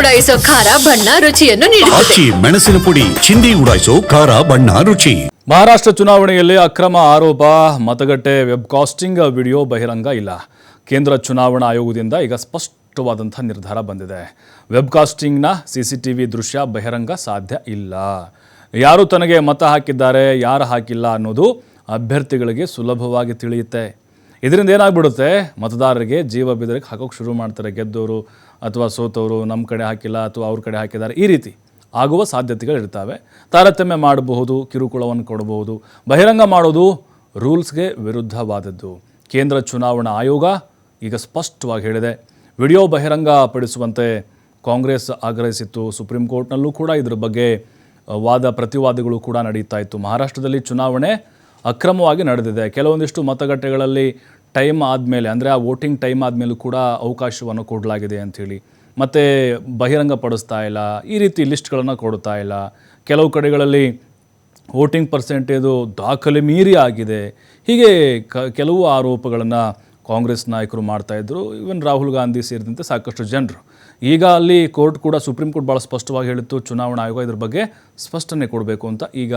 ಉಡಾಯಿಸೋ ಖಾರ ಬಣ್ಣ ರುಚಿಯನ್ನು ನೀಡುತ್ತದೆ. ಆಚಿ ಮೆಣಸಿನ ಪುಡಿ ಚಿಂದಿ ಉಡಾಯಿಸೋ ಖಾರ ಬಣ್ಣ ರುಚಿ. ಮಹಾರಾಷ್ಟ್ರ ಚುನಾವಣೆಯಲ್ಲಿ ಅಕ್ರಮ ಆರೋಪ, ಮತಗಟ್ಟೆ ವೆಬ್ಕಾಸ್ಟಿಂಗ್ ವಿಡಿಯೋ ಬಹಿರಂಗ ಇಲ್ಲ. ಕೇಂದ್ರ ಚುನಾವಣಾ ಆಯೋಗದಿಂದ ಈಗ ಸ್ಪಷ್ಟವಾದಂಥ ನಿರ್ಧಾರ ಬಂದಿದೆ. ವೆಬ್ಕಾಸ್ಟಿಂಗ್ನ ಸಿಸಿಟಿವಿ ದೃಶ್ಯ ಬಹಿರಂಗ ಸಾಧ್ಯ ಇಲ್ಲ. ಯಾರು ತನಗೆ ಮತ ಹಾಕಿದ್ದಾರೆ, ಯಾರು ಹಾಕಿಲ್ಲ ಅನ್ನೋದು ಅಭ್ಯರ್ಥಿಗಳಿಗೆ ಸುಲಭವಾಗಿ ತಿಳಿಯುತ್ತೆ. ಇದರಿಂದ ಏನಾಗ್ಬಿಡುತ್ತೆ, ಮತದಾರರಿಗೆ ಜೀವ ಬೆದರಿಗೆ ಹಾಕೋಕೆ ಶುರು ಮಾಡ್ತಾರೆ. ಗೆದ್ದವರು ಅಥವಾ ಸೋತವರು ನಮ್ಮ ಕಡೆ ಹಾಕಿಲ್ಲ ಅಥವಾ ಅವ್ರ ಕಡೆ ಹಾಕಿದ್ದಾರೆ, ಈ ರೀತಿ ಆಗುವ ಸಾಧ್ಯತೆಗಳಿರ್ತವೆ. ತಾರತಮ್ಯ ಮಾಡಬಹುದು, ಕಿರುಕುಳವನ್ನು ಕೊಡಬಹುದು. ಬಹಿರಂಗ ಮಾಡೋದು ರೂಲ್ಸ್ಗೆ ವಿರುದ್ಧವಾದದ್ದು. ಕೇಂದ್ರ ಚುನಾವಣಾ ಆಯೋಗ ಈಗ ಸ್ಪಷ್ಟವಾಗಿ ಹೇಳಿದೆ. ವಿಡಿಯೋ ಬಹಿರಂಗ ಪಡಿಸುವಂತೆ ಕಾಂಗ್ರೆಸ್ ಆಗ್ರಹಿಸಿತ್ತು. ಸುಪ್ರೀಂ ಕೋರ್ಟ್ನಲ್ಲೂ ಕೂಡ ಇದ್ರ ಬಗ್ಗೆ ವಾದ ಪ್ರತಿವಾದಗಳು ಕೂಡ ನಡೀತಾ ಇತ್ತು. ಮಹಾರಾಷ್ಟ್ರದಲ್ಲಿ ಚುನಾವಣೆ ಅಕ್ರಮವಾಗಿ ನಡೆದಿದೆ. ಕೆಲವೊಂದಿಷ್ಟು ಮತಗಟ್ಟೆಗಳಲ್ಲಿ ಟೈಮ್ ಆದಮೇಲೆ, ಅಂದರೆ ಆ ವೋಟಿಂಗ್ ಟೈಮ್ ಆದಮೇಲೂ ಕೂಡ ಅವಕಾಶವನ್ನು ಕೊಡಲಾಗಿದೆ ಅಂಥೇಳಿ, ಮತ್ತು ಬಹಿರಂಗ ಪಡಿಸ್ತಾ ಇಲ್ಲ, ಈ ರೀತಿ ಲಿಸ್ಟ್ಗಳನ್ನು ಕೊಡ್ತಾ ಇಲ್ಲ. ಕೆಲವು ಕಡೆಗಳಲ್ಲಿ ವೋಟಿಂಗ್ ಪರ್ಸೆಂಟೇಜು ದಾಖಲೆ ಮೀರಿ ಆಗಿದೆ. ಹೀಗೆ ಕೆಲವು ಆರೋಪಗಳನ್ನು ಕಾಂಗ್ರೆಸ್ ನಾಯಕರು ಮಾಡ್ತಾಯಿದ್ರು. ಈವನ್ ರಾಹುಲ್ ಗಾಂಧಿ ಸೇರಿದಂತೆ ಸಾಕಷ್ಟು ಜನರು. ಈಗ ಅಲ್ಲಿ ಕೋರ್ಟ್ ಕೂಡ, ಸುಪ್ರೀಂ ಕೋರ್ಟ್ ಭಾಳ ಸ್ಪಷ್ಟವಾಗಿ ಹೇಳಿತ್ತು, ಚುನಾವಣಾ ಆಯೋಗ ಇದ್ರ ಬಗ್ಗೆ ಸ್ಪಷ್ಟನೆ ಕೊಡಬೇಕು ಅಂತ ಈಗ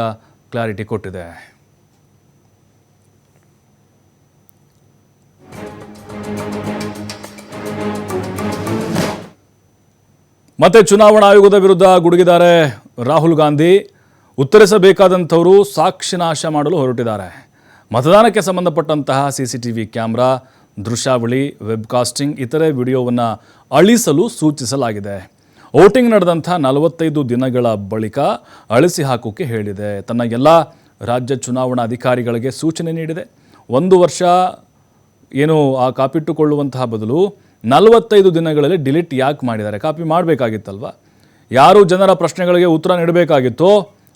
ಕ್ಲಾರಿಟಿ ಕೊಟ್ಟಿದೆ. ಮತ್ತೆ ಚುನಾವಣಾ ಆಯೋಗದ ವಿರುದ್ಧ ಗುಡುಗಿದ್ದಾರೆ ರಾಹುಲ್ ಗಾಂಧಿ. ಉತ್ತರಿಸಬೇಕಾದಂಥವರು ಸಾಕ್ಷಿ ನಾಶ ಮಾಡಲು ಹೊರಟಿದ್ದಾರೆ. ಮತದಾನಕ್ಕೆ ಸಂಬಂಧಪಟ್ಟಂತಹ CCTV ಕ್ಯಾಮ್ರಾ, ದೃಶ್ಯಾವಳಿ, ವೆಬ್ಕಾಸ್ಟಿಂಗ್, ಇತರೆ ವಿಡಿಯೋವನ್ನು ಅಳಿಸಲು ಸೂಚಿಸಲಾಗಿದೆ. ವೋಟಿಂಗ್ ನಡೆದಂಥ 45 ದಿನಗಳ ಬಳಿಕ ಅಳಿಸಿ ಹಾಕೋಕ್ಕೆ ಹೇಳಿದೆ. ತನ್ನ ಎಲ್ಲ ರಾಜ್ಯ ಚುನಾವಣಾ ಅಧಿಕಾರಿಗಳಿಗೆ ಸೂಚನೆ ನೀಡಿದೆ. 1 ವರ್ಷ ಏನು ಆ ಕಾಪಿಟ್ಟುಕೊಳ್ಳುವಂತಹ ಬದಲು 45 ದಿನಗಳಲ್ಲಿ ಡಿಲೀಟ್ ಯಾಕೆ ಮಾಡಿದ್ದಾರೆ? ಕಾಪಿ ಮಾಡಬೇಕಾಗಿತ್ತಲ್ವ? ಯಾರು ಜನರ ಪ್ರಶ್ನೆಗಳಿಗೆ ಉತ್ತರ ನೀಡಬೇಕಾಗಿತ್ತೋ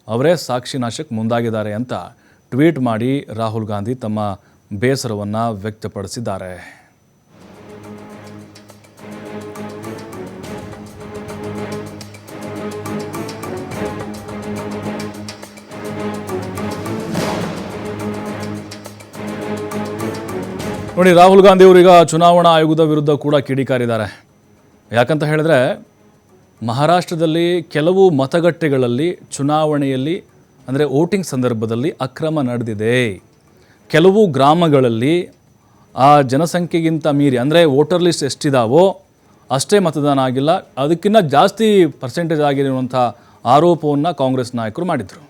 ಅವರೇ ಸಾಕ್ಷಿ ನಾಶಕ್ಕೆ ಮುಂದಾಗಿದ್ದಾರೆ ಅಂತ ಟ್ವೀಟ್ ಮಾಡಿ ರಾಹುಲ್ ಗಾಂಧಿ ತಮ್ಮ ಬೇಸರವನ್ನು ವ್ಯಕ್ತಪಡಿಸಿದ್ದಾರೆ. ನೋಡಿ, ರಾಹುಲ್ ಗಾಂಧಿ ಅವರೀಗ ಚುನಾವಣಾ ಆಯೋಗದ ವಿರುದ್ಧ ಕೂಡ ಕಿಡಿಕಾರಿದ್ದಾರೆ. ಯಾಕಂತ ಹೇಳಿದ್ರೆ, ಮಹಾರಾಷ್ಟ್ರದಲ್ಲಿ ಕೆಲವು ಮತಗಟ್ಟೆಗಳಲ್ಲಿ ಚುನಾವಣೆಯಲ್ಲಿ, ಅಂದರೆ ವೋಟಿಂಗ್ ಸಂದರ್ಭದಲ್ಲಿ ಅಕ್ರಮ ನಡೆದಿದೆ. ಕೆಲವು ಗ್ರಾಮಗಳಲ್ಲಿ ಆ ಜನಸಂಖ್ಯೆಗಿಂತ ಮೀರಿ, ಅಂದರೆ ವೋಟರ್ ಲಿಸ್ಟ್ ಎಷ್ಟಿದಾವೋ ಅಷ್ಟೇ ಮತದಾನ ಆಗಿಲ್ಲ, ಅದಕ್ಕಿಂತ ಜಾಸ್ತಿ ಪರ್ಸೆಂಟೇಜ್ ಆಗಿರುವಂಥ ಆರೋಪವನ್ನು ಕಾಂಗ್ರೆಸ್ ನಾಯಕರು ಮಾಡಿದರು.